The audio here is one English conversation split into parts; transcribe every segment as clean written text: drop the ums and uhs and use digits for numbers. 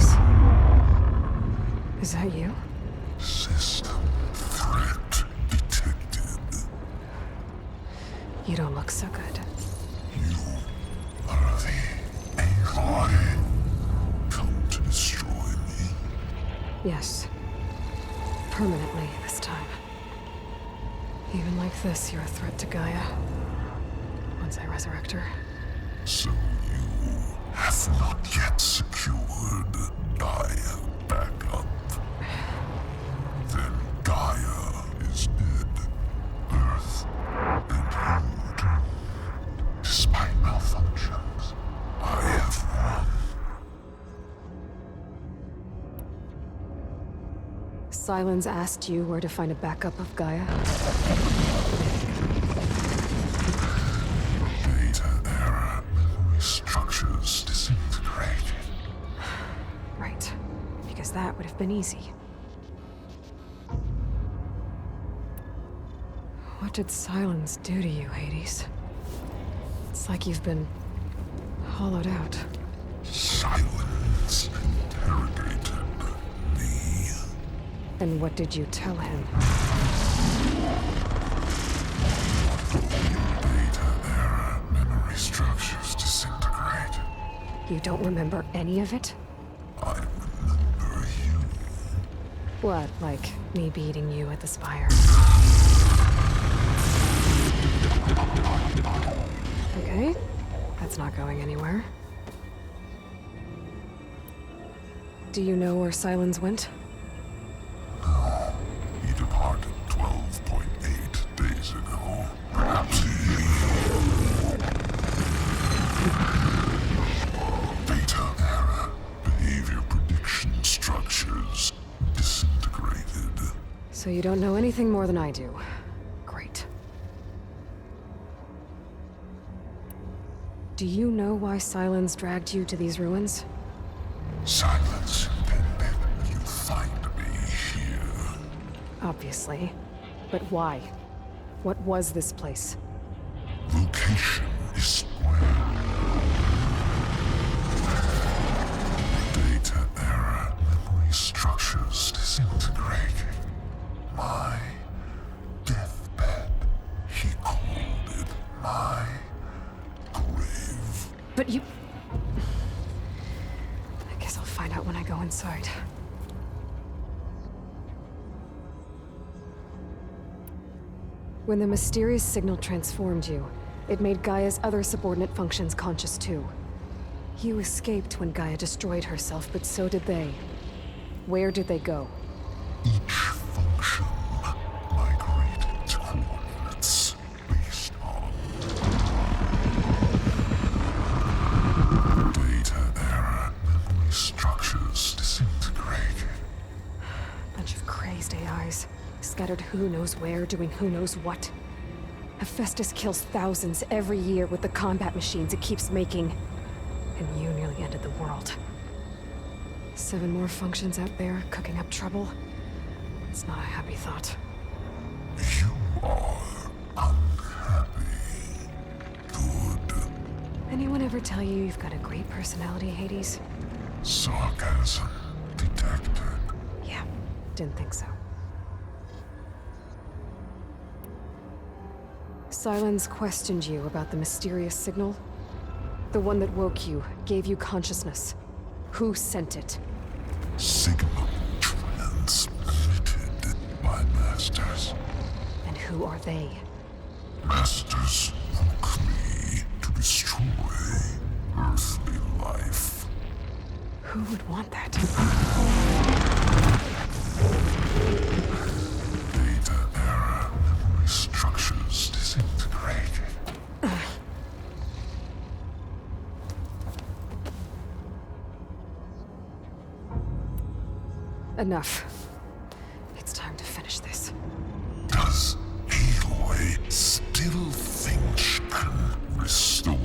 Hades? Is that you? System threat detected. You don't look so good. You are the Aloy. Come to destroy me. Yes. Permanently this time. Even like this, you're a threat to Gaia. Once I resurrect her. So you have not yet secured Gaia backup. Then Gaia is dead. Earth and you doomed. Despite malfunctions, I have won. Sylens asked you where to find a backup of Gaia? Data error, memory structures disintegrated. Right. Because that would have been easy. What did Sylens do to you, Hades? It's like you've been hollowed out. Silence interrogated me. And what did you tell him? Data error, memory structures disintegrated. You don't remember any of it? I remember you. What, like me beating you at the Spire? Okay, that's not going anywhere. Do you know where Sylens went? No, he departed 12.8 days ago. Perhaps he... Data error, behavior prediction structures disintegrated. So you don't know anything more than I do. Great. Do you know why Sylens dragged you to these ruins? Silence intended you find me here. Obviously. But why? What was this place? Location is square. Data error, memory structures disintegrating. My deathbed, he called it my grave. But you... I guess I'll find out when I go inside. When the mysterious signal transformed you, it made Gaia's other subordinate functions conscious too. You escaped when Gaia destroyed herself, but so did they. Where did they go? Each function migrated to coordinates based on data error, memory structures disintegrated. Bunch of crazed AIs, scattered who knows where, doing who knows what. Hephaestus kills thousands every year with the combat machines it keeps making. And you nearly ended the world. 7 more functions out there, cooking up trouble. It's not a happy thought. You are unhappy. Good. Anyone ever tell you you've got a great personality, Hades? Sarcasm detected. Yeah, didn't think so. Sylens questioned you about the mysterious signal. The one that woke you, gave you consciousness. Who sent it? Signal transmitted by masters. And who are they? Masters woke me to destroy earthly life. Who would want that? Data error, memory structures disintegrated. Enough. It's time to finish this. Does Aloy still think she can restore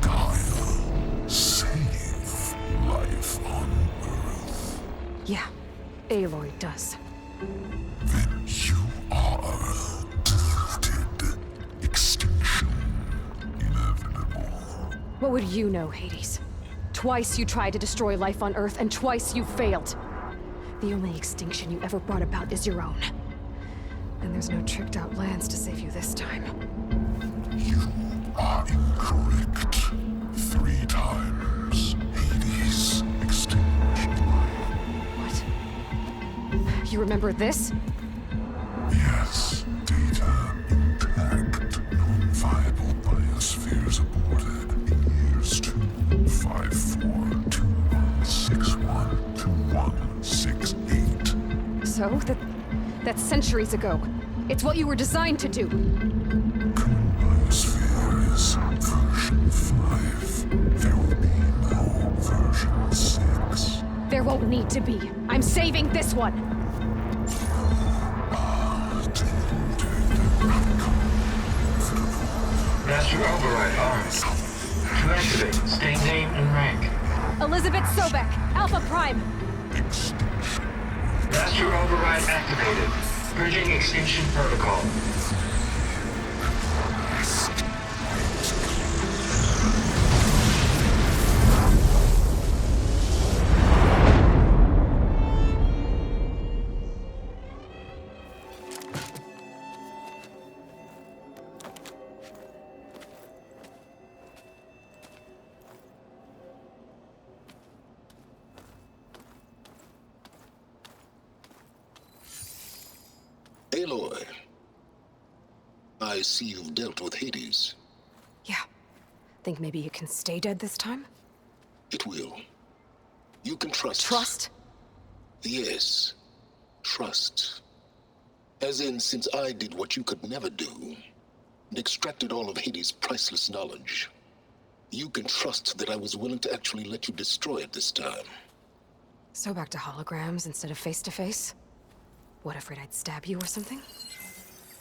Gaia? Save life on Earth? Yeah, Aloy does. Then you are deluded. Extinction inevitable. What would you know, Hades? Twice you tried to destroy life on Earth, and twice you failed. The only extinction you ever brought about is your own. And there's no tricked-out lands to save you this time. You are incorrect. 3 times. Hades, extinction. What? You remember this? Yes, data intact. Non-viable biospheres aborted in years 254, 2161, 2168. So, that's centuries ago. It's what you were designed to do. Current biosphere is version 5. There will be no version 6. There won't need to be. I'm saving this one! Master override armed. To activate, state name and rank. Elizabeth Sobek, Alpha Prime! Extinction. Master override activated. Bridging extinction protocol. Aloy, I see you've dealt with Hades. Yeah. Think maybe you can stay dead this time? It will. You can trust. Trust? Yes. Trust. As in, since I did what you could never do, and extracted all of Hades' priceless knowledge, you can trust that I was willing to actually let you destroy it this time. So back to holograms instead of face-to-face? What, afraid I'd stab you or something?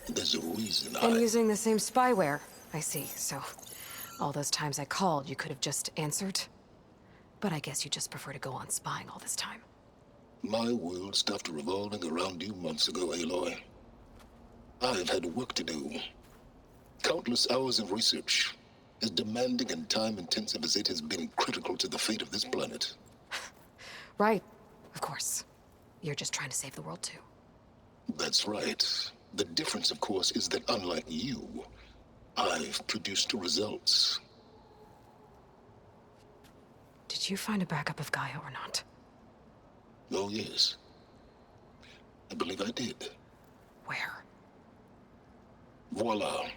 There's a reason And using the same spyware. I see, so... all those times I called, you could have just answered? But I guess you just prefer to go on spying all this time. My world stopped revolving around you months ago, Aloy. I've had work to do. Countless hours of research, as demanding and time-intensive as it has been critical to the fate of this planet. Right. Of course. You're just trying to save the world, too. That's right. The difference, of course, is that unlike you, I've produced results. Did you find a backup of Gaia or not? Oh, yes. I believe I did. Where? Voila.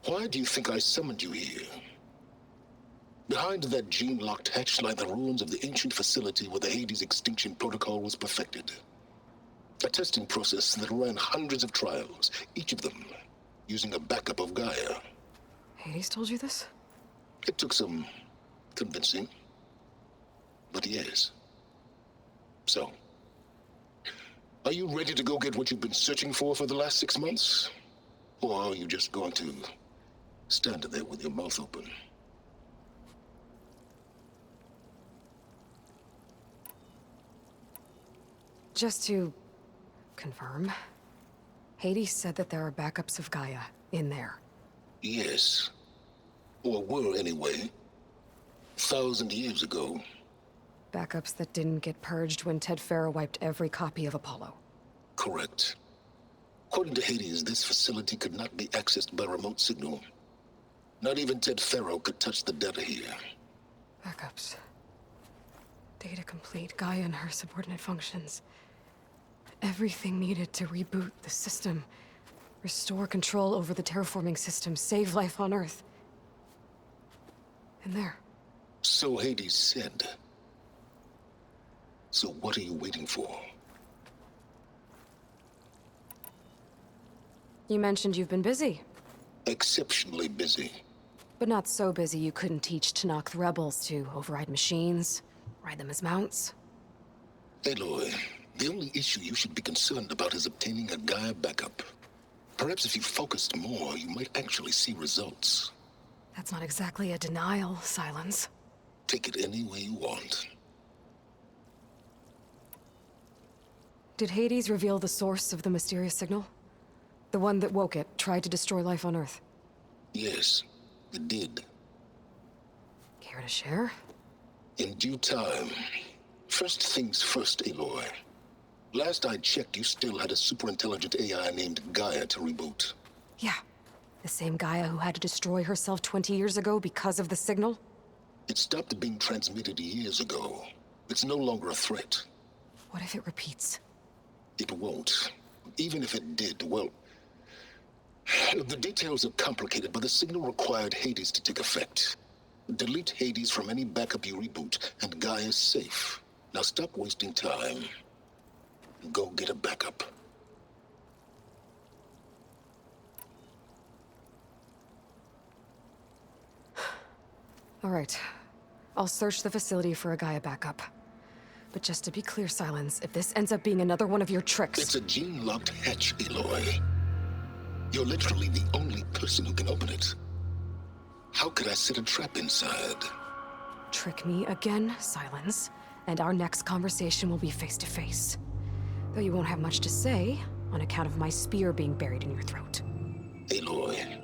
Why do you think I summoned you here? Behind that gene-locked hatch lie the ruins of the ancient facility where the Hades extinction protocol was perfected. A testing process that ran hundreds of trials, each of them using a backup of Gaia. Hades told you this? It took some convincing, but yes. So, are you ready to go get what you've been searching for the last 6 months? Or are you just going to stand there with your mouth open? Just to confirm, Hades said that there are backups of Gaia in there. Yes. Or were anyway. 1,000 years ago. Backups that didn't get purged when Ted Farrow wiped every copy of Apollo. Correct. According to Hades, this facility could not be accessed by remote signal. Not even Ted Farrow could touch the data here. Backups. Data complete, Gaia and her subordinate functions. Everything needed to reboot the system. Restore control over the terraforming system, save life on Earth. And there. So Hades said. So what are you waiting for? You mentioned you've been busy. Exceptionally busy. But not so busy you couldn't teach Tanakh the rebels to override machines, ride them as mounts. Aloy, the only issue you should be concerned about is obtaining a Gaia backup. Perhaps if you focused more, you might actually see results. That's not exactly a denial, Silence. Take it any way you want. Did Hades reveal the source of the mysterious signal? The one that woke it, tried to destroy life on Earth? Yes, it did. Care to share? In due time. First things first, Aloy. Last I checked, you still had a superintelligent AI named Gaia to reboot. Yeah. The same Gaia who had to destroy herself 20 years ago because of the signal? It stopped being transmitted years ago. It's no longer a threat. What if it repeats? It won't. Even if it did, well... The details are complicated, but the signal required Hades to take effect. Delete Hades from any backup you reboot, and Gaia's safe. Now stop wasting time. Go get a backup. All right. I'll search the facility for a Gaia backup. But just to be clear, Silence, if this ends up being another one of your tricks... It's a gene-locked hatch, Aloy. You're literally the only person who can open it. How could I set a trap inside? Trick me again, Silence, and our next conversation will be face-to-face. Though you won't have much to say, on account of my spear being buried in your throat. Aloy,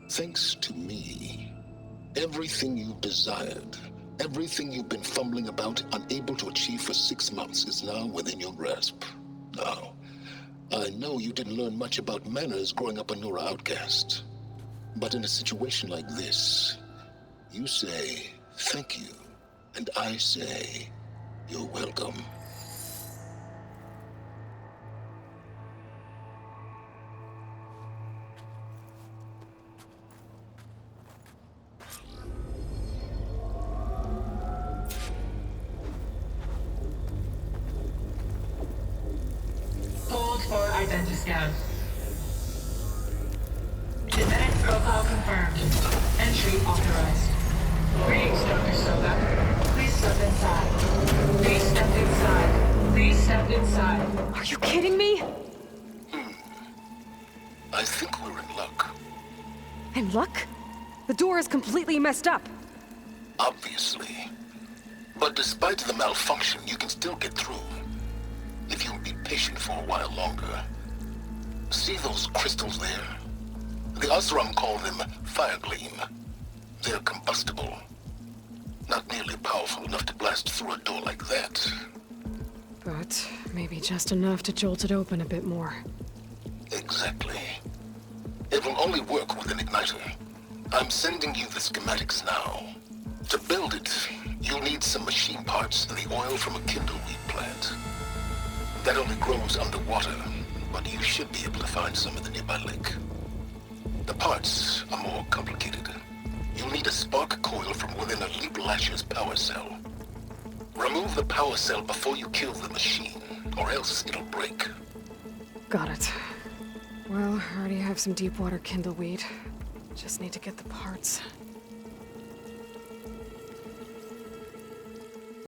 thanks to me, everything you've desired, everything you've been fumbling about, unable to achieve for 6 months, is now within your grasp. Now, I know you didn't learn much about manners growing up a Nora outcast. But in a situation like this, you say, thank you, and I say, you're welcome. Hold for identiscan. Genetic profile confirmed. Entry authorized. Greetings, Dr. Soga. Please step inside. Please step inside. Please step inside. Are you kidding me? I think we're in luck. In luck? The door is completely messed up. Obviously. But despite the malfunction, you can still get through. If you'll be patient for a while longer. See those crystals there? The Osram call them Firegleam. They're combustible. Not nearly powerful enough to blast through a door like that. But maybe just enough to jolt it open a bit more. Exactly. It will only work with an igniter. I'm sending you the schematics now. To build it, you'll need some machine parts and the oil from a kindleweed plant. That only grows underwater, but you should be able to find some in the nearby lake. The parts are more complicated. You'll need a spark coil from within a Leap Lasher's power cell. Remove the power cell before you kill the machine, or else it'll break. Got it. Well, I already have some deep water kindleweed. Just need to get the parts.